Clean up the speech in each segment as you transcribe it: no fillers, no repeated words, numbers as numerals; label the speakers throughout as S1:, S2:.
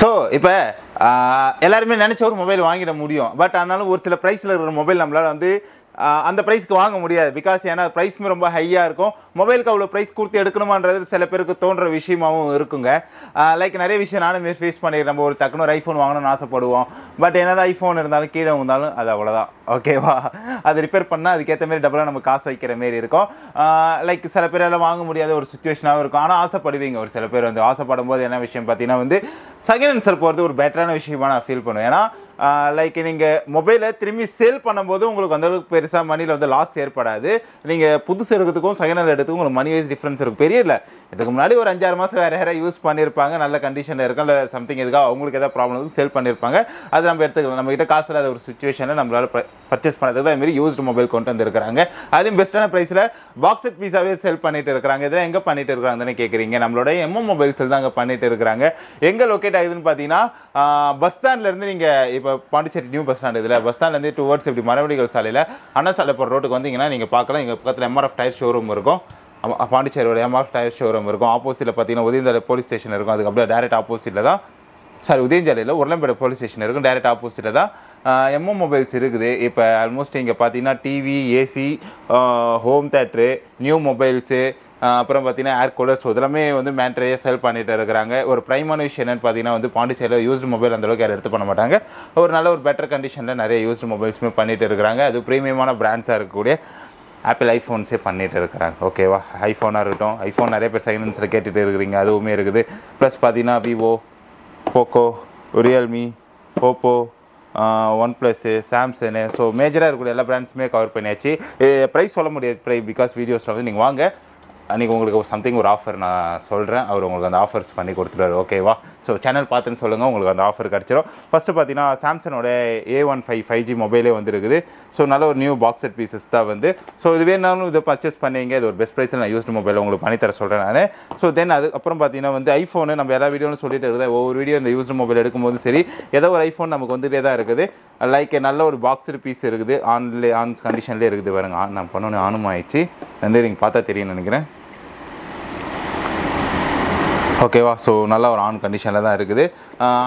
S1: So இப்போ எல்லாருமே நினச்ச ஒரு மொபைல் வாங்கிட முடியும். பட் ஆனாலும் ஒரு சில ப்ரைஸில் இருக்கிற மொபைல் நம்மளால் வந்து அந்த ப்ரைஸ்க்கு வாங்க முடியாது. பிகாஸ் ஏன்னா ப்ரைஸுமே ரொம்ப ஹையாக இருக்கும். மொபைலுக்கு அவ்வளோ ப்ரைஸ் கொடுத்து எடுக்கணுமான்றது சில பேருக்கு தோன்ற விஷயமாகவும் இருக்குங்க. லைக் நிறைய விஷயம் நானும் ஃபேஸ் பண்ணிடுறேன். நம்ம ஒரு டக்குனு ஒரு ஐஃபோன் வாங்கணும்னு ஆசைப்படுவோம். பட் என்னதான் ஐஃபோன் இருந்தாலும் கீழே வந்தாலும் அது அவ்வளோதான். ஓகேவா? அது ரிப்பேர் பண்ணால் அதுக்கேற்ற மாரி டபுளாக நம்ம காசு வைக்கிற மாரி இருக்கும். லைக் சில பேரெல்லாம் வாங்க முடியாத ஒரு சுச்சுவேஷனாகவும் இருக்கும். ஆனால் ஆசைப்படுவீங்க. ஒரு சில பேர் வந்து ஆசைப்படும் போது என்ன விஷயம் பார்த்தீங்கன்னா வந்து செகண்ட் ஹேண்ட்ஸில் போகிறது ஒரு பெட்டரான விஷயமா நான் ஃபீல் பண்ணுவேன். ஏன்னா லைக் நீங்கள் மொபைலை திரும்பி சேல் பண்ணும்போது உங்களுக்கு அந்தளவுக்கு பெருசாக மணியில் வந்து லாஸ் ஏற்படாது. நீங்கள் புதுசு எடுக்கிறதுக்கும் செகண்ட் ஹேண்ட் எடுத்துக்கும் உங்களுக்கு மணி வைஸ் டிஃப்ரென்ஸ் இருக்கும். பெரிய இல்லை, இதுக்கு முன்னாடி ஒரு 5-6 மாதம் வேறு யாராவது யூஸ் பண்ணியிருப்பாங்க, நல்ல கண்டிஷனில் இருக்கும், இல்லை சம்திங் எதுக்காக அவங்களுக்கு எதாவது ப்ராப்ளம் வந்து சேல் பண்ணியிருப்பாங்க. அது நம்ம எடுத்துக்கலாம். நம்மகிட்ட காசு இல்லாத ஒரு சுச்சுவேஷனில் நம்மளால் பர்ச்சேஸ் பண்ணுறதுக்கு அதுமாரி யூஸ்டு மொபைல் கொண்டு வந்துருக்காங்க. அதுவும் பெஸ்ட்டான ப்ரைஸில் பாக்ஸ் செட் பீஸாகவே சேல் பண்ணிட்டு இருக்கிறாங்க. இதெல்லாம் எங்கே பண்ணிட்டு இருக்கிறாங்கன்னு கேட்குறீங்க. நம்மளோட எம்ஓ மொபைல்ஸில் தான் அங்கே பண்ணிட்டு இருக்கிறாங்க. எங்கே லொக்கேட் ஆகுதுன்னு பார்த்தீங்கன்னா பஸ் ஸ்டாண்ட்லேருந்து நீங்கள் இப்போ பாண்டிச்சேரி நியூ பஸ் ஸ்டாண்ட் இதில் பஸ் ஸ்டாண்ட்லேருந்து டுவர்ட்ஸ் இப்படி மரவடிகள் சாலையில் அண்ணா சாலை போகிற ரோட்டுக்கு வந்தீங்கன்னா நீங்கள் பார்க்கலாம். எங்கள் பக்கத்தில் எம்ஆர்எஃப் டயர் ஷோரூம் இருக்கும். பாண்டிச்சேரியோட எம்ஆர்எஃப் டயர் ஷோரூம் இருக்கும். ஆப்போசிட்டில் பார்த்தீங்கன்னா உதயஞ்சாலை போலீஸ் ஸ்டேஷன் இருக்கும். அதுக்கு அப்படியே டேரெக்ட் ஆப்போசிட்டில் தான் உதயஞ்சாலையில் உருளம்பேட்டை போலீஸ் ஸ்டேஷன் இருக்கும். டேரெக்ட் ஆப்போசிட்டில் தான் எம்ஓ மொபைல்ஸ் இருக்குது. இப்போ ஆல்மோஸ்ட் இங்கே பார்த்தீங்கன்னா TV, AC, home theatre, new mobiles, அப்புறம் பார்த்தீங்கன்னா ஏர் கூலர்ஸ் இதெல்லாமே வந்து மேண்ட்ரியாக செல் பண்ணிட்டு இருக்கிறாங்க. ஒரு ப்ரைமான விஷயம் என்னென்னு பார்த்தீங்கன்னா வந்து பாண்டிச்சேரியில் யூஸ்டு மொபைல் அந்தளவுக்கு யாரும் எடுத்து பண்ண மாட்டாங்க. ஒரு நல்ல ஒரு பெட்டர் கண்டிஷனில் நிறைய யூஸ்டு மொபைல்ஸுமே பண்ணிட்டு இருக்கிறாங்க. அது ப்ரீமியமான பிராண்ட்ஸாக இருக்கக்கூடிய ஆப்பிள் ஐஃபோன்ஸே பண்ணிட்டு இருக்கிறாங்க. ஓகேவா? ஐஃபோனாக இருக்கட்டும், ஐஃபோன் நிறைய பேர் செகண்ட் ஹேண்ட்ஸில் கேட்டுட்டு இருக்கிறீங்க, அதுவுமே இருக்குது. ப்ளஸ் பார்த்தீங்கன்னா Vivo, Poco, Realme, Oppo, one plus, Samsung, so மேஜராக இருக்கக்கூடிய எல்லா பிராண்ட்ஸுமே கவர் பண்ணியாச்சு. ப்ரைஸ் சொல்ல முடியாது பிகாஸ் வீடியோஸில் வந்து நீங்கள் வாங்க, அன்றைக்கி உங்களுக்கு சம்திங் ஒரு ஆஃபர் நான் சொல்கிறேன். அவர் உங்களுக்கு அந்த ஆஃபர்ஸ் பண்ணி கொடுத்துருவாரு. ஓகேவா? ஸோ சேனல் பார்த்துன்னு சொல்லுங்கள், உங்களுக்கு அந்த ஆஃபர் கிடச்சிரும். ஃபஸ்ட்டு பார்த்தீங்கன்னா சாம்சங்கோட A15 5G மொபைலே வந்துருக்குது. ஸோ நல்ல ஒரு நியூ பாக்ஸ் செட் பீசஸ் தான் வந்து. ஸோ இது வேணாலும் இதை பர்ச்சேஸ் பண்ணிங்க. இது ஒரு பெஸ்ட் ப்ரைஸில் நான் யூஸ்டு மொபைல் உங்களுக்கு பண்ணித்தர சொல்கிறேன் நான். ஸோ தென் அதுக்கப்புறம் பார்த்தீங்கன்னா வந்து ஐஃபோனு நம்ம எல்லா வீடியோவும் சொல்லிட்டு இருக்குது. ஒவ்வொரு வீடியோ இந்த யூஸ்டு மொபைல் எடுக்கும்போது சரி, ஏதோ ஒரு ஐஃபோன் நமக்கு வந்துகிட்டே தான் இருக்குது. லைக் நல்ல ஒரு பாக்ஸர் பீஸ் இருக்குது. ஆன் கண்டிஷன்லேயே இருக்குது. பாருங்க, நான் பண்ணோன்னே ஆனும் ஆயிடுச்சு. வந்து நீங்கள் பார்த்தா தெரியும்னு நினைக்கிறேன். ஓகேவா? ஸோ நல்லா ஒரு ஆன் கண்டிஷனில் தான் இருக்குது.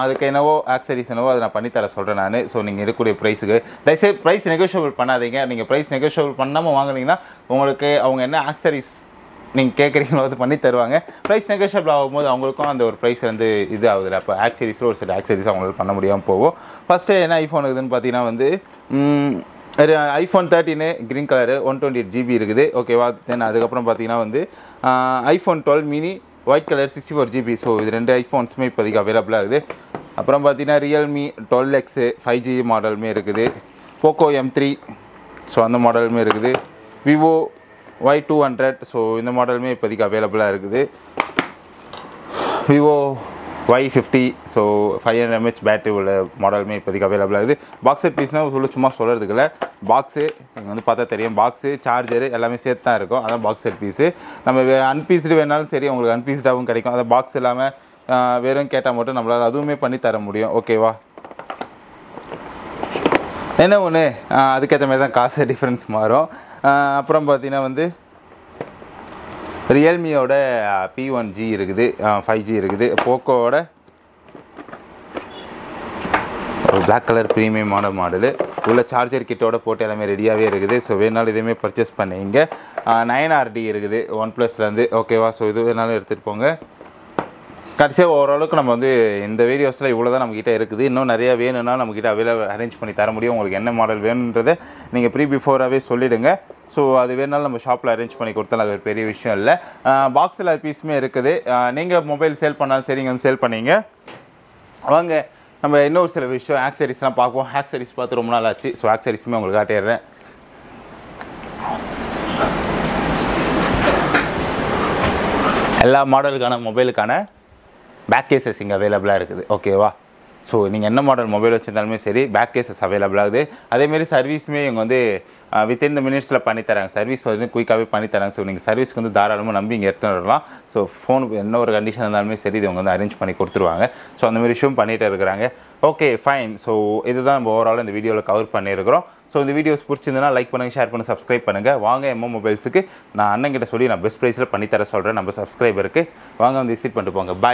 S1: அதுக்கு என்னவோ ஆக்சரிஸ் என்னவோ அதை நான் பண்ணித்தர சொல்கிறேன் நான். ஸோ நீங்கள் இருக்கக்கூடிய ப்ரைஸுக்கு தயவுசெய்து ப்ரைஸ் நெகோஷியபிள் பண்ணாதீங்க. நீங்கள் ப்ரைஸ் நெகோஷியபிள் பண்ணாமல் வாங்கினீங்கன்னா உங்களுக்கு அவங்க என்ன ஆக்சரிஸ் நீங்கள் கேட்குறீங்களோ அது பண்ணி தருவாங்க. ப்ரைஸ் நெகோஷியபிள் ஆகும்போது அவங்களுக்கும் அந்த ஒரு ப்ரைஸ் வந்து இது ஆகுதுல்ல. அப்போ ஆக்சரிஸில் ஒரு சில ஆக்சரிஸ் அவங்களுக்கு பண்ண முடியாமல் போகும். ஃபஸ்ட்டு என்ன ஐஃபோன் இருக்குதுன்னு பார்த்தீங்கன்னா வந்து ஐஃபோன் 13 க்ரீன் கலரு 128 GB இருக்குது. ஓகேவா? தென் அதுக்கப்புறம் பார்த்தீங்கன்னா வந்து iPhone 12 mini white colour 64 GB. So இது 2 ஐஃபோன்ஸுமே இப்போதைக்கு அவைலபிளாக இருக்குது. அப்புறம் பார்த்தீங்கன்னா ரியல்மி 12X 5G மாடலுமே இருக்குது. போக்கோ M3 ஸோ அந்த மாடலுமே இருக்குது. விவோ Y200 ஸோ இந்த மாடலுமே இப்போதைக்கு அவைலபிளாக இருக்குது. Vivo Y50 so 500 mAh battery உள்ள மாடலுமே இப்போதைக்கு அவைலபிளாக இருக்குது. பாக்ஸ் செட் பீஸ்னால் சும்மா சொல்கிறதுக்கு இல்லை, பாக்ஸு நீங்கள் வந்து பார்த்தா தெரியும், பாக்ஸு சார்ஜரு எல்லாமே சேர்த்து தான் இருக்கும். அதான் பாக்ஸ் செட் பீஸு. நம்ம அன்பீஸ்டு வேணாலும் சரி, உங்களுக்கு அன்பீஸ்டாகவும் கிடைக்கும். அதை பாக்ஸ் இல்லாமல் வெறும் கேட்டால் மட்டும் நம்மளால் அதுவுமே பண்ணி தர முடியும். ஓகேவா? என்ன ஒன்று அதுக்கேற்ற மாதிரி தான் காசு டிஃப்ரென்ஸ் மாறும். அப்புறம் பார்த்தீங்கன்னா வந்து ரியல்மியோட P1G இருக்குது, 5G இருக்குது. போக்கோவோட ஒரு பிளாக் கலர் ப்ரீமியமான மாடலு உள்ள சார்ஜர் கிட்டோட போட்டு எல்லாமே ரெடியாகவே இருக்குது. ஸோ வேணாலும் இதுவுமே பர்ச்சேஸ் பண்ணிங்க. 9RD இருக்குது ஒன் ப்ளஸ்லேருந்து. ஓகேவா? ஸோ இது வேணாலும் எடுத்துகிட்டு போங்க. கடைசியாக ஓரளவுக்கு நம்ம வந்து இந்த வீடியோஸில் இவ்வளோ தான் நம்மக்கிட்ட இருக்குது. இன்னும் நிறையா வேணும்னா நம்மக்கிட்ட அவைலபிள் அரேஞ்ச் பண்ணி தர முடியும். உங்களுக்கு என்ன மாடல் வேணுன்றதை நீங்கள் பிஃபோராகவே சொல்லிவிடுங்க. ஸோ அது வேணாலும் நம்ம ஷாப்பில் அரேஞ்ச் பண்ணி கொடுத்தாலும் அது ஒரு பெரிய விஷயம் இல்லை. பாக்ஸில் பீஸுமே இருக்குது. நீங்கள் மொபைல் சேல் பண்ணாலும் சரி, நீங்கள் வந்து சேல் பண்ணிங்க. வாங்க நம்ம இன்னொரு சில விஷயம் ஆக்சரிஸ்லாம் பார்ப்போம். ஆக்சரிஸ் பார்த்து ரொம்ப நாள் ஆச்சு. ஸோ ஆக்சரிஸுமே உங்களுக்கு காட்டிடுறேன். எல்லா மாடலுக்கான மொபைலுக்கான பேக் கேசஸ் இங்கே அவைலபிளாக இருக்குது. ஓகேவா? ஸோ நீங்கள் என்ன மாடல் மொபைல் வச்சுருந்தாலுமே சரி, பேக் கேசஸ் அவைலபிளாகுது. அதேமாரி சர்வீஸுமே இவங்க வந்து வித்தின் த மினிட்ஸில் பண்ணித்தராங்க. சர்வீஸ் வந்து குயிக்காகவே பண்ணித்தராங்க. ஸோ நீங்கள் சர்வீஸ்க்கு வந்து தாராளமாக நம்பி இங்கே எடுத்துகிட்டு வரலாம். ஸோ ஃபோனுக்கு என்ன ஒரு கண்டிஷன் இருந்தாலுமே சரி, இவங்க வந்து அரேஞ்ச் பண்ணி கொடுத்துருவாங்க. ஸோ அந்த மாதிரி விஷயம் பண்ணிகிட்டு இருக்கிறாங்க. Okay fine. ஸோ இதுதான் நம்ம ஓவரால் இந்த வீடியோவில் கவர் பண்ணியிருக்கிறோம். ஸோ இந்த வீடியோஸ் பிடிச்சிருந்தனா லைக் பண்ணுங்கள், ஷேர் பண்ணுங்கள், சப்ஸ்கிரைப் பண்ணுங்கள். வாங்க எம்ஓ மொபைல்ஸுக்கு நான் அண்ணங்கிட்ட சொல்லி நான் பெஸ்ட் ப்ரைஸில் பண்ணித்தர சொல்கிறேன். நம்ம சப்ஸ்கிரைபருக்கு வாங்க வந்து விசிட் பண்ணிட்டு போங்க. பாய்.